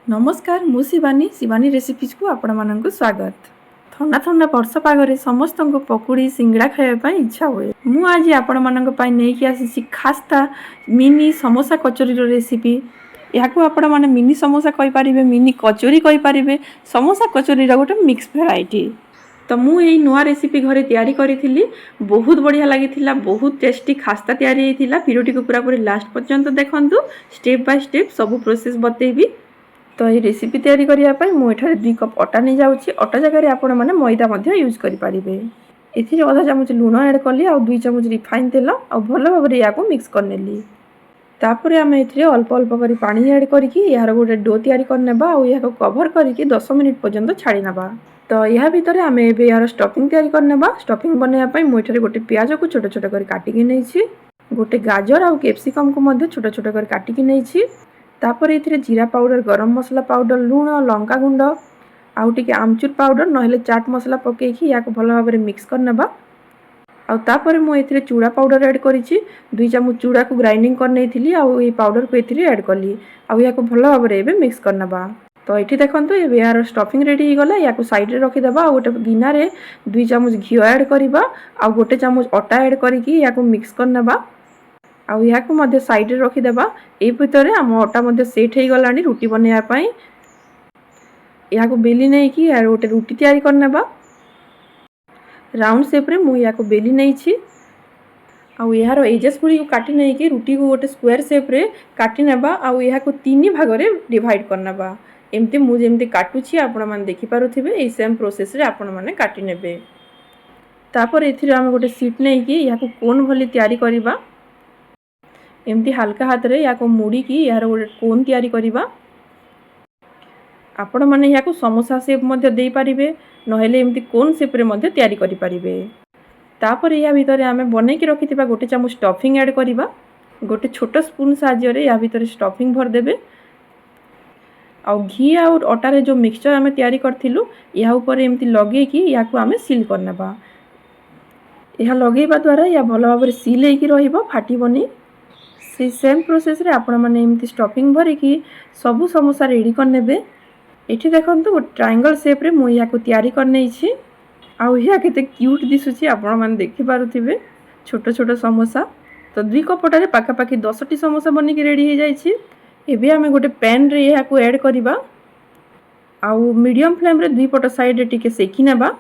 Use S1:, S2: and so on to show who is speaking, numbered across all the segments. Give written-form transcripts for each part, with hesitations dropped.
S1: नमस्कार मु शिवानी शिवानी रेसिपीज को आपण मानक स्वागत। ठंडा ठंडा वर्ष पागरे समस्त पकुड़ी सिंगड़ा खायापी इच्छा हुए। मु आज आपण मानक नहीं आसी खास्ता मिनी समोसा कचोरी रेसिपी। यहाँ आपण मैंने मिनी समोसा कहींपारे, मिनी कचोरी कहींपारे, समोसा कचोरी गोटे मिक्स भेराइटी। तो मुझे नुआ रेसिपी घरे तैयारी करी, बहुत बढ़िया लगी, बहुत टेस्टी खास्ता तैयारी होता। वीडियो को पूरा पूरी लास्ट पर्यंत देखंतु, स्टेप बाय स्टेप सब प्रोसेस बतेबी। तो ये रेसिपी तैयारी करने मुझे 2 कप अटा नहीं जाऊँगी। अटा जगह आपण मैंने मैदा यूज करेंगे। ये आधा चामच लुण ऐड कली आ 2 चामच रिफाइन तेल आ भल भाव या मिक्स करनेली। तापर आम ए अल्प अल्प कर पानी ऐड करके यार गोटे डो तैयारी करने और कभर करके 10 मिनिट पर्यंत छाड़ी नवा। तो यह भितर आम यार स्टफिंग तैयारी करने। स्टफिंग बनवाई मुझे गोटे प्याज को छोट छोट कर काटिकी नहीं, गोटे गाजर आ कैप्सिकम को छोट छोट कर काटिकी नहीं। तापर ये जीरा पाउडर, गरम मसला पाउडर, लुण, लंका गुंड आउ टिके आमचूर पाउडर नहेले चाट मसला पकईकी या भल भाव में मिक्स करनेबा। आउे मुझे चूड़ा पाउडर ऐड करी 2 चामच चूड़ा को ग्राइंडिंग करनी आई पाउडर को ये ऐड कली या भल भाव में मिक्स करनेबा। तो ये देखो ये यार स्टफिंग रेडी होगला। या साइड रे रखीदेबा। गोटे गिनारे 2 चामच घी ऐड करवा आ गोटे चामच अटा ऐड करके या मिक्स करनेबा। आउ या साइड रे रखीदेबा। ये भितर आम अटा सेट हो गला रुटी बनवाई। या बेली नहीं कि यार गोटे रुटी तैयारी करनेबा। राउंड शेप रे मु या बेली नहीं आउ यार एजेस गुड़ी काटी नहीं कि रुटी को गोटे स्क्वायर शेप रे काटी नेबा आउ या 3 भाग रे डिवाइड करनेबा। एमती मु जेमती काटुछि आपण माने देखि पारुथिबे। ए सेम प्रोसेस रे आपण माने काटी नेबे। तापर एथिरे हम गोटे सीट नहीं कि या कोन भली तैयारी करिबा। एमती हल्का हाथ रे या मुड़ी की यार गोटे कोन तैयारी करिबा। आपण माने या समोसा शेप मध्य दे पारिबे, नहेले एमती कोन शेप रे मध्य तैयारी करि पारिबे। तापर या भितर आमे बनै के रखिथिबा गोटे चामच स्टफिंग ऐड करिबा। गोटे छोट स्पून साहाय्य रे या भितर स्टफिंग भर देबे। आ घी और अटा रे जो मिक्सचर आमे तैयारी करथिलु या ऊपर एमती लगे कि या आमे सील करनेबा। यह लगेबा द्वारा या भल भाव में सील होइकी रहिबो, फाटिबनी। से सेम प्रोसेस रे आपण माने एमती स्टफिंग भरिकी सबु समोसा रेडी करनेबे। एठी देखंतु गोटे ट्रायंगल शेप रे मु या तैयारी करनेछि। आउ या केते क्यूट दिसुछि आपण माने देखि पारुथिबे। छोट छोट समोसा। तो 2 कप अटा रे पाखा पाखी 10टी समोसा बनिकी रेडी हो जाइछि। एबे आमे गोटे पैन रे या ऐड करिबा। आउ मीडियम फ्लेम रे 2 पट साइड रे टिके सेकी नेबा।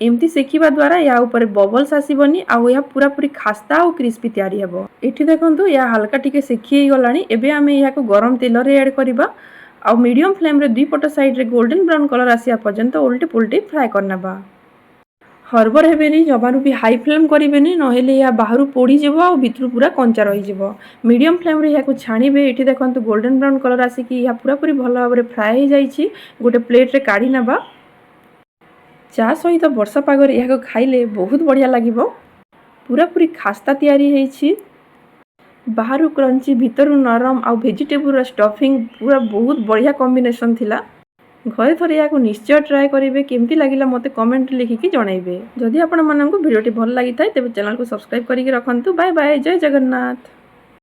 S1: एमती सेकिबा द्वारा या ऊपर बबल्स आसीबनी आउ या पूरा पूरी खास्ता और क्रिस्पी तैयारी हेबो। एठी देखंतु या हल्का टिके सेकी हे गलानी। एबे आमे या गरम तेल रे ऐड करिबा आउ मीडियम फ्लेम रे 2 पट साइड रे गोल्डन ब्राउन कलर आसिया पर्यंत उल्टी पुल्टी फ्राई करनेबा। हरबर हेबेनी, जमारू भी हाई फ्लेम करिवेनी, नहेले या बाहरु पोड़ी जेबो आ भितरु पूरा कंचा रही जेबो। मीडियम फ्लेम रे या छाणीबे। एठी देखंतु गोल्डन ब्राउन कलर आसिकी या पूरा पूरी भल भाव में फ्राई हो जाइछि। गोटे प्लेट रे काढी नेबा। चा सहित वर्षा पागरे यह खाइले बहुत बढ़िया लगिबो। पूरा पूरी खास्ता तैयारी होइछि। बाहरु क्रंची, भितरु नरम आ वेजिटेबल स्टफिंग पूरा बहुत बढ़िया कॉम्बिनेशन थिला। घरे थरे या निश्चय ट्राए करेंगे। केमती लगिला मते कमेंट लिखिकी जणाइबे। जदि आपण माननकु वीडियोटी भल लागि थाए तेबे चैनल को सब्सक्राइब करिके रखंतु। Bye bye. जय जगन्नाथ।